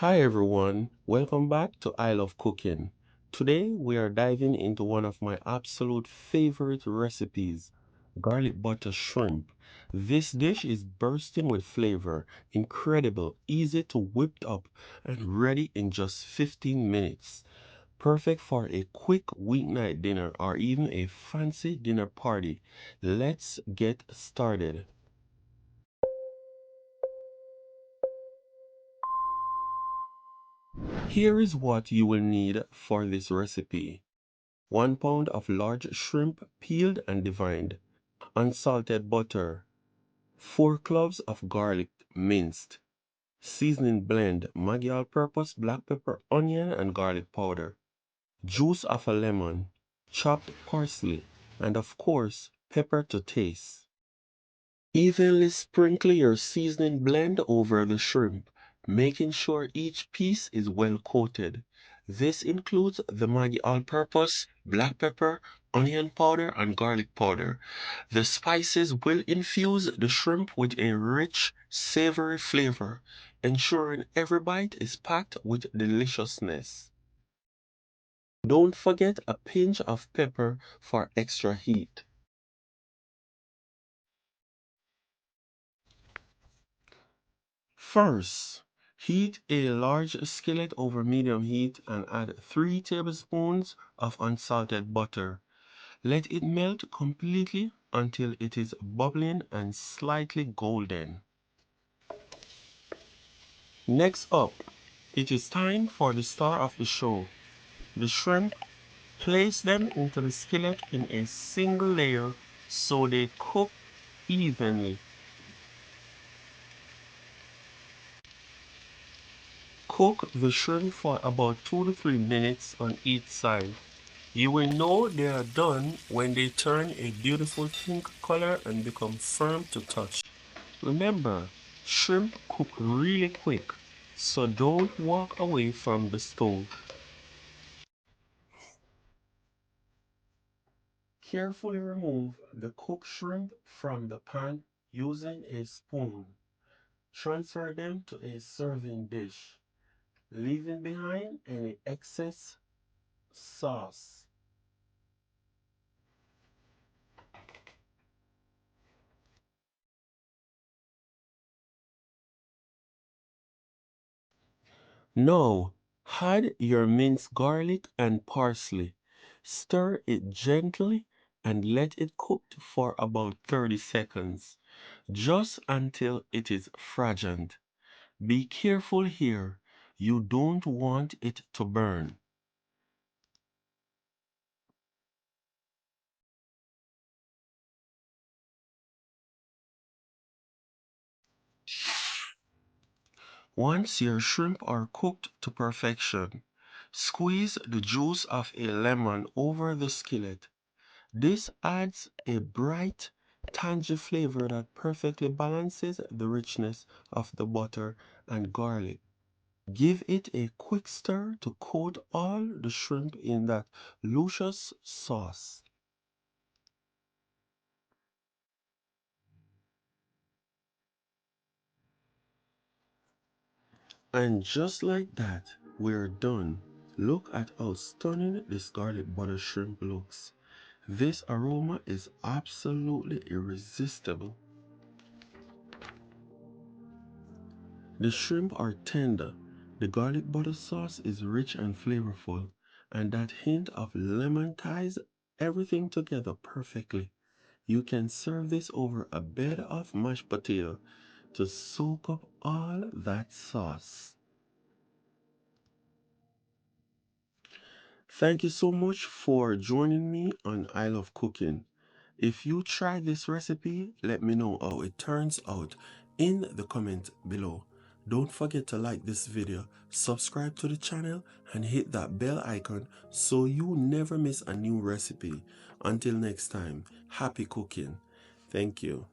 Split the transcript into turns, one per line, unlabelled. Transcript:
Hi everyone, welcome back to I Love Cooking. Today we are diving into one of my absolute favorite recipes, garlic butter shrimp. This dish is bursting with flavor, incredible, easy to whip up, and ready in just 15 minutes. Perfect for a quick weeknight dinner or even a fancy dinner party. Let's get started. Here is what you will need for this recipe. 1 pound of large shrimp peeled and deveined, unsalted butter, 4 cloves of garlic minced, seasoning blend Maggi all-purpose, black pepper, onion and garlic powder, juice of a lemon, chopped parsley, and of course, pepper to taste. Evenly sprinkle your seasoning blend over the shrimp, making sure each piece is well coated. This includes the Maggi all-purpose, black pepper, onion powder, and garlic powder. The spices will infuse the shrimp with a rich, savory flavor, ensuring every bite is packed with deliciousness. Don't forget a pinch of pepper for extra heat. First, heat a large skillet over medium heat and add 3 tablespoons of unsalted butter. Let it melt completely until it is bubbling and slightly golden. Next up, it is time for the star of the show, the shrimp. Place them into the skillet in a single layer so they cook evenly. Cook the shrimp for about 2 to 3 minutes on each side. You will know they are done when they turn a beautiful pink color and become firm to touch. Remember, shrimp cook really quick, so don't walk away from the stove. Carefully remove the cooked shrimp from the pan using a spoon. Transfer them to a serving dish, leaving behind any excess sauce. Now, add your minced garlic and parsley. Stir it gently and let it cook for about 30 seconds, just until it is fragrant. Be careful here. You don't want it to burn. Once your shrimp are cooked to perfection, squeeze the juice of a lemon over the skillet. This adds a bright, tangy flavor that perfectly balances the richness of the butter and garlic. Give it a quick stir to coat all the shrimp in that luscious sauce. And just like that, we're done. Look at how stunning this garlic butter shrimp looks. This aroma is absolutely irresistible. The shrimp are tender, the garlic butter sauce is rich and flavorful, and that hint of lemon ties everything together perfectly. You can serve this over a bed of mashed potato to soak up all that sauce. Thank you so much for joining me on I Love Cooking. If you try this recipe, let me know how it turns out in the comment below. Don't forget to like this video, subscribe to the channel, and hit that bell icon so you never miss a new recipe. Until next time, happy cooking. Thank you.